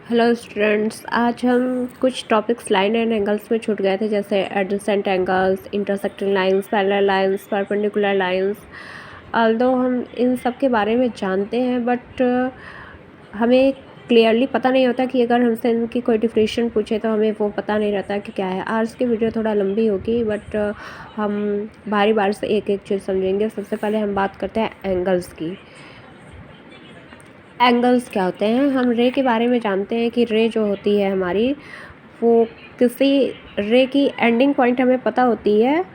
Hello students, आज हम कुछ टॉपिक्स लाइन एंड एंगल्स में छूट गए थे, जैसे adjacent angles, intersecting lines, parallel lines, perpendicular lines. Although हम इन सब के बारे में जानते हैं, बट हमें क्लियरली पता नहीं होता कि अगर हमसे इनकी कोई डिफिनेशन पूछे तो हमें वो पता नहीं रहता कि क्या है। आज की वीडियो थोड़ा लंबी होगी, बट हम बारी बारी से एक एक चीज़ समझेंगे। सबसे पहले हम बात करते हैं एंगल्स की। एंगल्स क्या होते हैं? हम रे के बारे में जानते हैं कि रे जो होती है हमारी, वो किसी रे की एंडिंग पॉइंट हमें पता होती है,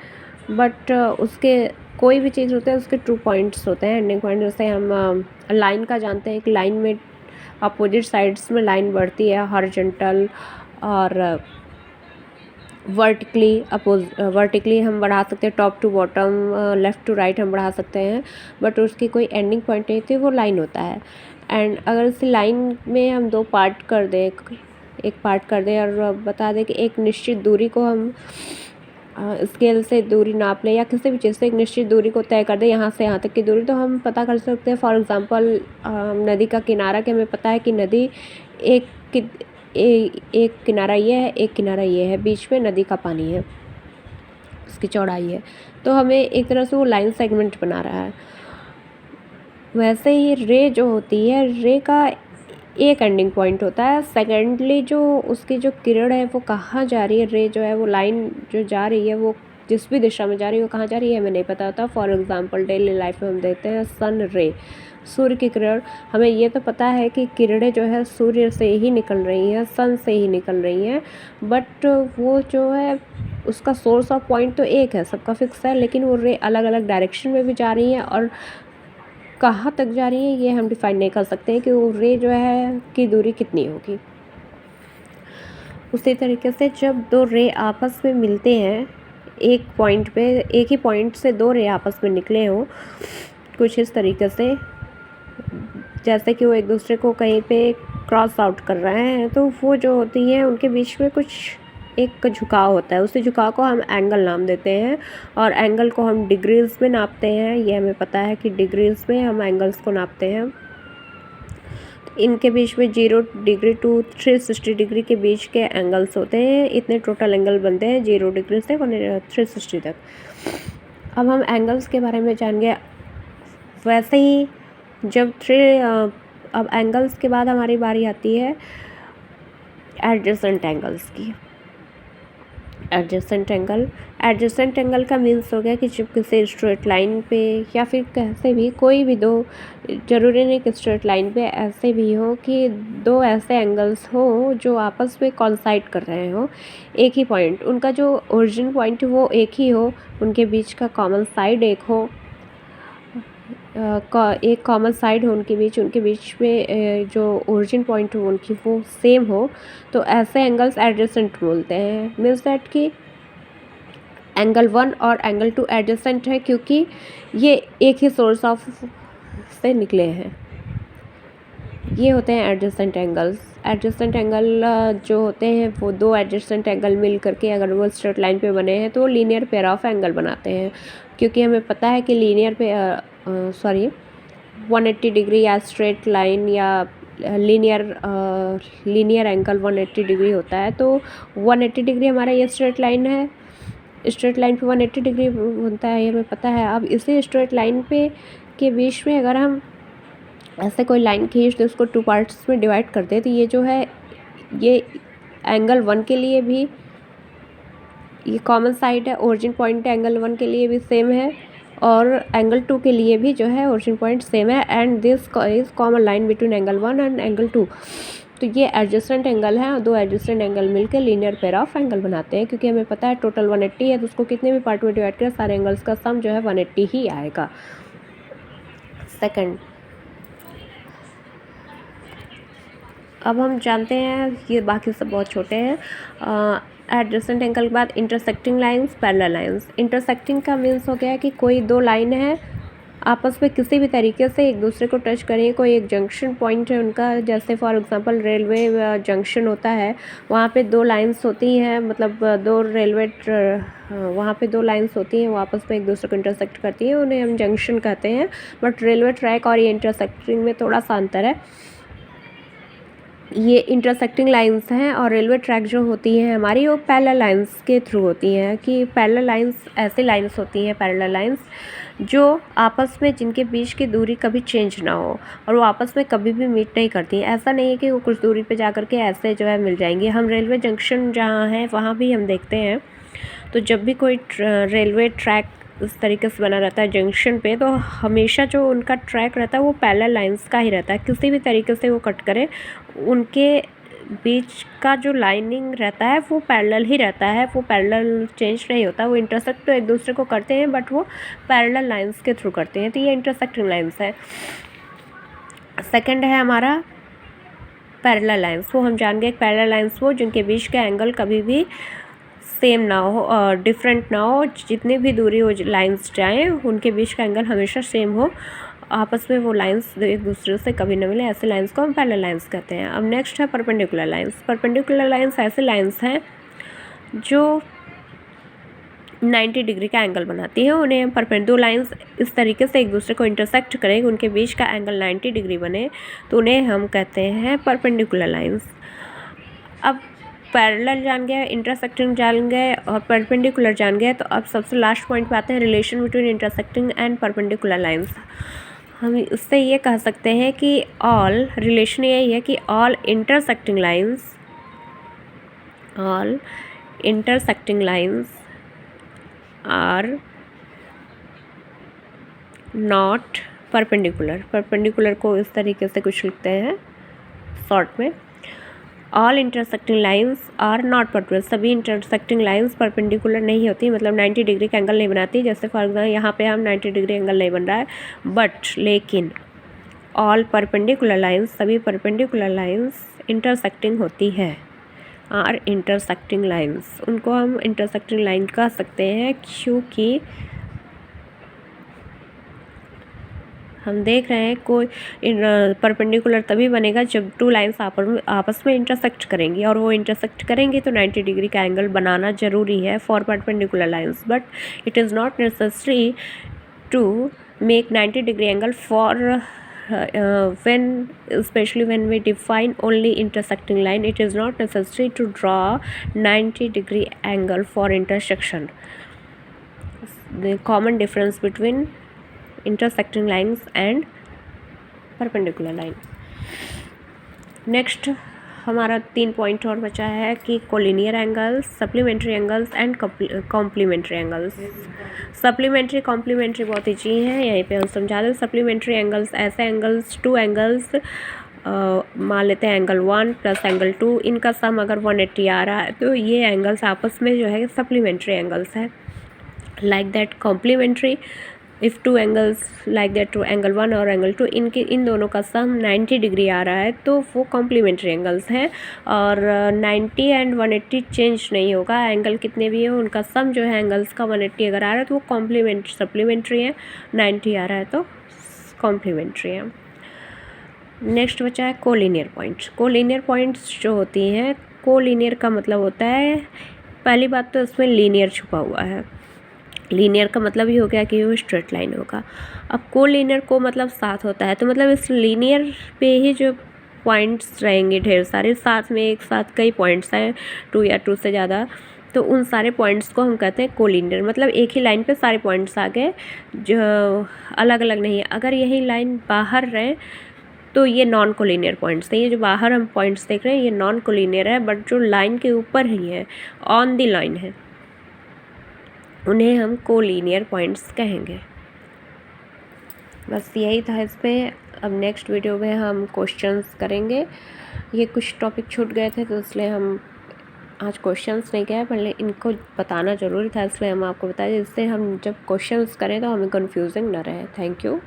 बट उसके कोई भी चीज़ होते हैं उसके 2 पॉइंट्स होते हैं एंडिंग पॉइंट। जैसे हम लाइन का जानते हैं कि लाइन में अपोजिट साइड्स में लाइन बढ़ती है, हॉरिजॉन्टल और वर्टिकली हम बढ़ा सकते हैं, top to bottom, left to right हम बढ़ा सकते हैं, बट उसकी कोई एंडिंग पॉइंट नहीं होती, वो लाइन होता है। एंड अगर इसी लाइन में हम 2 पार्ट कर दें, एक पार्ट कर दें और बता दें कि एक निश्चित दूरी को हम स्केल से दूरी नाप लें या किसी भी चीज़ से एक निश्चित दूरी को तय कर दें, यहाँ से यहाँ तक की दूरी, तो हम पता कर सकते हैं। फॉर एग्ज़ाम्पल नदी का किनारा, कि हमें पता है कि नदी एक किनारा ये है, एक किनारा ये है, बीच में नदी का पानी है, उसकी चौड़ाई है, तो हमें एक तरह से वो लाइन सेगमेंट बना रहा है। वैसे ही रे जो होती है, रे का एक एंडिंग पॉइंट होता है। सेकेंडली जो उसकी जो किरण है वो कहाँ जा रही है, रे जो है वो लाइन जो जा रही है वो जिस भी दिशा में जा रही है वो कहाँ जा रही है हमें नहीं पता होता। फॉर एग्ज़ाम्पल डेली लाइफ में हम देखते हैं सन रे, सूर्य की किरण। हमें ये तो पता है कि किरणें जो है सूर्य से ही निकल रही हैं, सन से ही निकल रही हैं, बट वो जो है उसका सोर्स ऑफ पॉइंट तो एक है, सबका फिक्स है, लेकिन वो रे अलग अलग डायरेक्शन में भी जा रही हैं और कहाँ तक जा रही है ये हम डिफाइन नहीं कर सकते हैं कि वो रे जो है की दूरी कितनी होगी। उसी तरीके से जब 2 रे आपस में मिलते हैं एक पॉइंट पे, एक ही पॉइंट से 2 रे आपस में निकले हों कुछ इस तरीके से, जैसे कि वो एक दूसरे को कहीं पे क्रॉस आउट कर रहे हैं, तो वो जो होती है उनके बीच में कुछ एक झुकाव होता है। उसी झुकाव को हम एंगल नाम देते हैं और एंगल को हम डिग्रीज़ में नापते हैं। ये हमें पता है कि डिग्रीज़ में हम एंगल्स को नापते हैं। इनके बीच में 0 डिग्री टू 360 डिग्री के बीच के एंगल्स होते हैं। इतने टोटल एंगल बनते हैं 0 डिग्री से 360 तक। अब हम एंगल्स के बारे में जान गए। वैसे ही जब अब एंगल्स के बाद हमारी बारी आती है एडजेसेंट एंगल्स की। एडजेसेंट एंगल का मीन्स हो गया कि जब किसी स्ट्रेट लाइन पे या फिर कैसे भी कोई भी दो, ज़रूरी नहीं कि स्ट्रेट लाइन पे, ऐसे भी हो कि 2 ऐसे एंगल्स हो जो आपस में कॉन्साइड कर रहे हो, एक ही पॉइंट, उनका जो ओरिजिन पॉइंट वो एक ही हो, उनके बीच का कॉमन साइड एक हो, एक कॉमन साइड हो उनके बीच में जो ओरिजिन पॉइंट हो उनकी वो सेम हो, तो ऐसे एंगल्स एडजेसेंट बोलते हैं। मीन्स दैट कि एंगल 1 और एंगल 2 एडजेसेंट है क्योंकि ये एक ही सोर्स ऑफ से निकले हैं। ये होते हैं एडजेसेंट एंगल्स। एडजेसेंट एंगल जो होते हैं वो 2 एडजेसेंट एंगल मिल करके अगर वो स्ट्रेट लाइन पे बने हैं तो वो लीनियर पेयर ऑफ एंगल बनाते हैं, क्योंकि हमें पता है कि 180 डिग्री या स्ट्रेट लाइन या लीनियर एंगल 180 डिग्री होता है। तो 180 डिग्री हमारा ये स्ट्रेट लाइन है, स्ट्रेट लाइन पे 180 डिग्री बनता है, ये हमें पता है। अब इसी स्ट्रेट लाइन पे के बीच में अगर हम ऐसे कोई लाइन खींच दे, उसको 2 पार्ट्स में डिवाइड कर दे, तो ये जो है ये एंगल 1 के लिए भी ये कॉमन साइड है, ओरिजिन पॉइंट एंगल 1 के लिए भी सेम है और एंगल 2 के लिए भी जो है ओरिजिन पॉइंट सेम है, and this is common line between angle 1 and angle 2। तो ये एडजेसेंट एंगल है और 2 एडजेसेंट एंगल मिलकर लीनियर पेयर ऑफ एंगल बनाते हैं, क्योंकि हमें पता है टोटल 180 है, तो उसको कितने भी पार्ट में डिवाइड करें सारे एंगल्स का सम जो है 180 ही आएगा। सेकंड, अब हम जानते हैं, ये बाकी सब बहुत छोटे हैं। एडजेसेंट एंगल के बाद intersecting lines, parallel lines. Intersecting का मीन्स हो गया कि कोई 2 लाइन है आपस में किसी भी तरीके से एक दूसरे को टच करें, कोई एक जंक्शन पॉइंट है उनका, जैसे फॉर एग्जांपल रेलवे जंक्शन होता है, वहाँ पे 2 लाइंस होती हैं, मतलब 2 रेलवे वहाँ पे 2 लाइंस होती हैं, वो आपस में एक दूसरे को इंटरसेक्ट करती हैं, उन्हें हम जंक्शन कहते हैं। बट रेलवे ट्रैक और ये इंटरसेक्टिंग में थोड़ा सा अंतर है। ये इंटरसेक्टिंग लाइंस हैं और रेलवे ट्रैक जो होती हैं हमारी वो पैरेलल लाइंस के थ्रू होती हैं। कि पैरेलल लाइंस ऐसी लाइंस होती हैं, पैरेलल लाइंस जो आपस में जिनके बीच की दूरी कभी चेंज ना हो और वो आपस में कभी भी मीट नहीं करती हैं। ऐसा नहीं है कि वो कुछ दूरी पे जा कर के ऐसे जो है मिल जाएंगी। हम रेलवे जंक्शन जहाँ है वहाँ भी हम देखते हैं, तो जब भी कोई रेलवे ट्रैक उस तरीके से बना रहता है जंक्शन पे, तो हमेशा जो उनका ट्रैक रहता है वो पैरेलल लाइंस का ही रहता है। किसी भी तरीके से वो कट करे, उनके बीच का जो लाइनिंग रहता है वो पैरेलल ही रहता है, वो पैरेलल चेंज नहीं होता। वो इंटरसेक्ट तो एक दूसरे को करते हैं बट वो पैरेलल लाइंस के थ्रू करते हैं। तो ये इंटरसेक्टिंग लाइंस है। सेकंड है हमारा पैरेलल लाइंस। वो हम जान गए पैरेलल लाइंस वो जिनके बीच का एंगल कभी भी सेम ना हो और डिफरेंट ना हो। जितनी भी दूरी वो लाइंस जाएँ उनके बीच का एंगल हमेशा सेम हो, आपस में वो लाइंस एक दूसरे से कभी न मिले, ऐसे लाइंस को हम पैरेलल लाइंस कहते हैं। अब नेक्स्ट है परपेंडिकुलर लाइंस। परपेंडिकुलर लाइंस ऐसे लाइंस हैं जो 90 डिग्री का एंगल बनाती है। उन्हें हम दो लाइंस इस तरीके से एक दूसरे को इंटरसेक्ट करें, उनके बीच का एंगल 90 डिग्री बने, तो उन्हें हम कहते हैं परपेंडिकुलर लाइंस। अब पैरेलल जान गए, इंटरसेक्टिंग जान गए और परपेंडिकुलर जान गए, तो अब सबसे लास्ट पॉइंट पे आते हैं relation between intersecting and perpendicular lines. हम इससे ये कह सकते हैं कि ऑल रिलेशन यही है कि all intersecting lines are not perpendicular. Perpendicular को इस तरीके से कुछ लिखते हैं शॉर्ट में, all intersecting lines are not perpendicular. सभी इंटरसेक्टिंग लाइंस परपेंडिकुलर नहीं होती, मतलब 90 डिग्री का एंगल नहीं बनाती। जैसे फॉर एग्जाम्पल यहाँ पे हम 90 डिग्री एंगल नहीं बन रहा है, बट लेकिन ऑल परपेंडिकुलर लाइंस, सभी परपेंडिकुलर लाइंस इंटरसेक्टिंग होती है, आर इंटरसेक्टिंग लाइंस। उनको हम इंटरसेक्टिंग लाइन कह सकते हैं क्योंकि हम देख रहे हैं कोई परपेंडिकुलर तभी बनेगा जब टू लाइंस आपस में इंटरसेक्ट करेंगी, और वो इंटरसेक्ट करेंगी तो 90 डिग्री का एंगल बनाना ज़रूरी है for perpendicular lines. But it is not necessary to make 90 degree angle for especially when we define only intersecting line, it is not necessary to draw 90 degree angle for intersection. The common difference between intersecting lines and perpendicular line. Next हमारा 3 point और बचा है कि collinear angles, supplementary angles and complementary angles. Supplementary complementary बहुत easy हैं, यहीं पे हम समझा दें। सप्लीमेंट्री एंगल्स ऐसे एंगल्स, टू एंगल्स मान लेते हैं एंगल 1 प्लस एंगल 2, इनका सम अगर 180 आ रहा है तो ये एंगल्स आपस में जो है सप्लीमेंट्री एंगल्स है। Like that complementary, if two angles like that, two angle 1 और एंगल 2 इन दोनों का सम 90 डिग्री आ रहा है तो वो कॉम्प्लीमेंट्री एंगल्स हैं। और 90 एंड 180 चेंज नहीं होगा, एंगल कितने भी हो उनका सम जो है एंगल्स का 180 अगर आ रहा है तो वो सप्लीमेंट्री है, 90 आ रहा है तो कॉम्प्लीमेंट्री है। नेक्स्ट बचा है कोलिनियर पॉइंट्स। कोलिनियर पॉइंट्स जो होती हैं, कोलिनियर का मतलब होता है, पहली बात तो इसमें लीनियर छुपा हुआ है। लीनियर का मतलब ये हो गया कि वो स्ट्रेट लाइन होगा। अब कोलिनियर को मतलब साथ होता है, तो मतलब इस लीनियर पे ही जो पॉइंट्स रहेंगे ढेर सारे साथ में, एक साथ कई पॉइंट्स हैं 2 या 2 से ज़्यादा, तो उन सारे पॉइंट्स को हम कहते हैं कोलिनियर। मतलब एक ही लाइन पे सारे पॉइंट्स आ गए जो अलग अलग नहीं है। अगर यही लाइन बाहर रहे तो ये नॉन कोलिनियर पॉइंट्स हैं। ये जो बाहर हम पॉइंट्स देख रहे हैं ये नॉन कोलिनियर है, बट जो लाइन के ऊपर ही है, ऑन द लाइन है, उन्हें हम कोलिनियर पॉइंट्स कहेंगे। बस यही था इस पर। अब नेक्स्ट वीडियो में हम क्वेश्चंस करेंगे। ये कुछ टॉपिक छूट गए थे तो इसलिए हम आज क्वेश्चंस नहीं किए, पहले इनको बताना ज़रूरी था इसलिए हम आपको बताया, जिससे हम जब क्वेश्चंस करें तो हमें कंफ्यूजिंग ना रहे। Thank you.